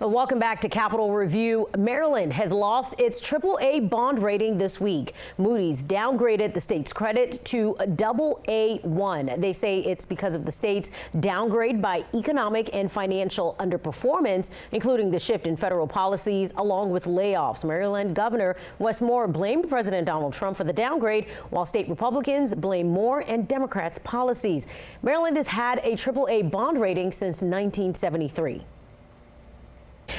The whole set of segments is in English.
Welcome back to Capitol Review. Maryland has lost its AAA bond rating this week. Moody's downgraded the state's credit to AAone. They say it's because of the state's downgrade by economic and financial underperformance, including the shift in federal policies along with layoffs. Maryland Governor Wes Moore blamed President Donald Trump for the downgrade, while state Republicans blame Moore and Democrats' policies. Maryland has had a AAA bond rating since 1973.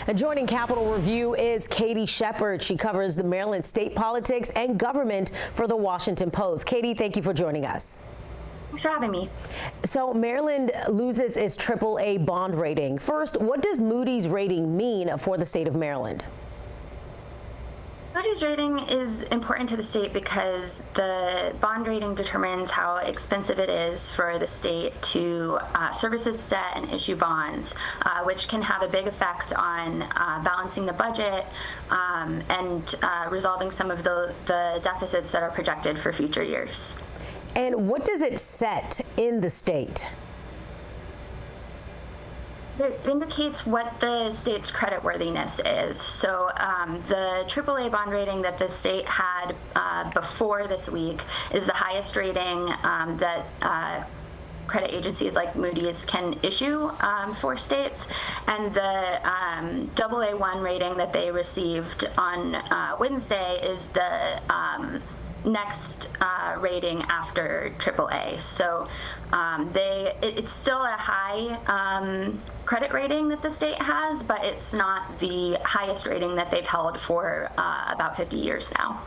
And joining Capitol Review is Katie Shepard. She covers the Maryland state politics and government for the Washington Post. Katie, thank you for joining us. Thanks for having me. So Maryland loses its AAA bond rating. First, what does Moody's rating mean for the state of Maryland? Moody's rating is important to the state because the bond rating determines how expensive it is for the state to service its debt and issue bonds, which can have a big effect on balancing the budget and resolving some of the deficits that are projected for future years. And what does it set in the state? It indicates what the state's creditworthiness is. So the AAA bond rating that the state had before this week is the highest rating that credit agencies like Moody's can issue for states, and the AAone rating that they received on Wednesday is the next rating after AAA. So it's still a high credit rating that the state has, but it's not the highest rating that they've held for about 50 years now.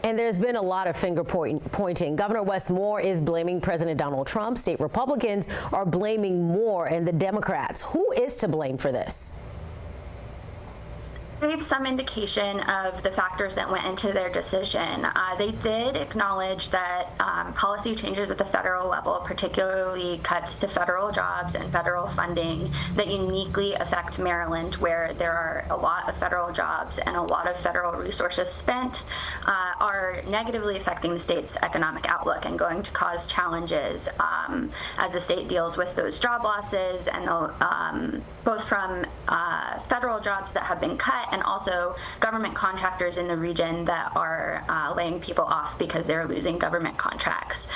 And there's been a lot of finger pointing. Governor Wes Moore is blaming President Donald Trump. State Republicans are blaming Moore and the Democrats. Who is to blame for this? Gave some indication of the factors that went into their decision. They did acknowledge that policy changes at the federal level, particularly cuts to federal jobs and federal funding that uniquely affect Maryland, where there are a lot of federal jobs and a lot of federal resources spent, are negatively affecting the state's economic outlook and going to cause challenges as the state deals with those job losses and both from federal jobs that have been cut and also government contractors in the region that are laying people off because they're losing government contracts.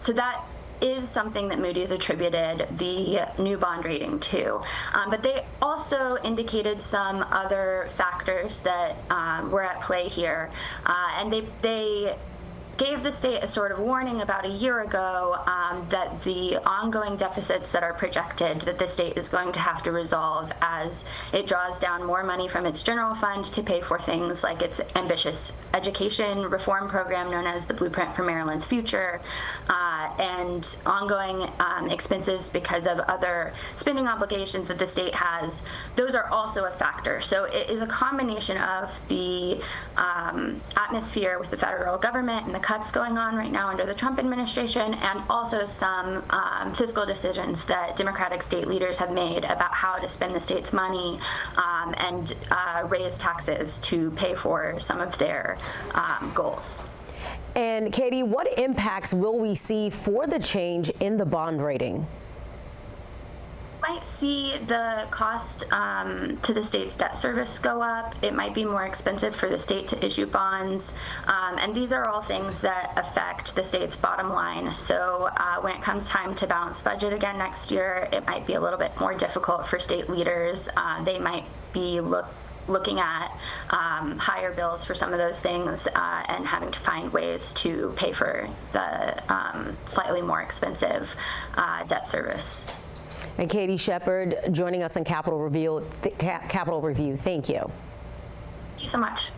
So that is something that Moody's attributed the new bond rating to. But they also indicated some other factors that were at play here. And they gave the state a sort of warning about a year ago that the ongoing deficits that are projected that the state is going to have to resolve as it draws down more money from its general fund to pay for things like its ambitious education reform program known as the Blueprint for Maryland's Future, and ongoing expenses because of other spending obligations that the state has. Those are also a factor. So it is a combination of the atmosphere with the federal government and the cuts going on right now under the Trump administration, and also some fiscal decisions that Democratic state leaders have made about how to spend the state's money and raise taxes to pay for some of their goals. And Katie, what impacts will we see for the change in the bond rating? Might see the cost to the state's debt service go up. It might be more expensive for the state to issue bonds. And these are all things that affect the state's bottom line. So when it comes time to balance budget again next year, it might be a little bit more difficult for state leaders. They might be looking at higher bills for some of those things and having to find ways to pay for the slightly more expensive debt service. And Katie Shepard joining us on Capitol Review. Thank you. Thank you so much.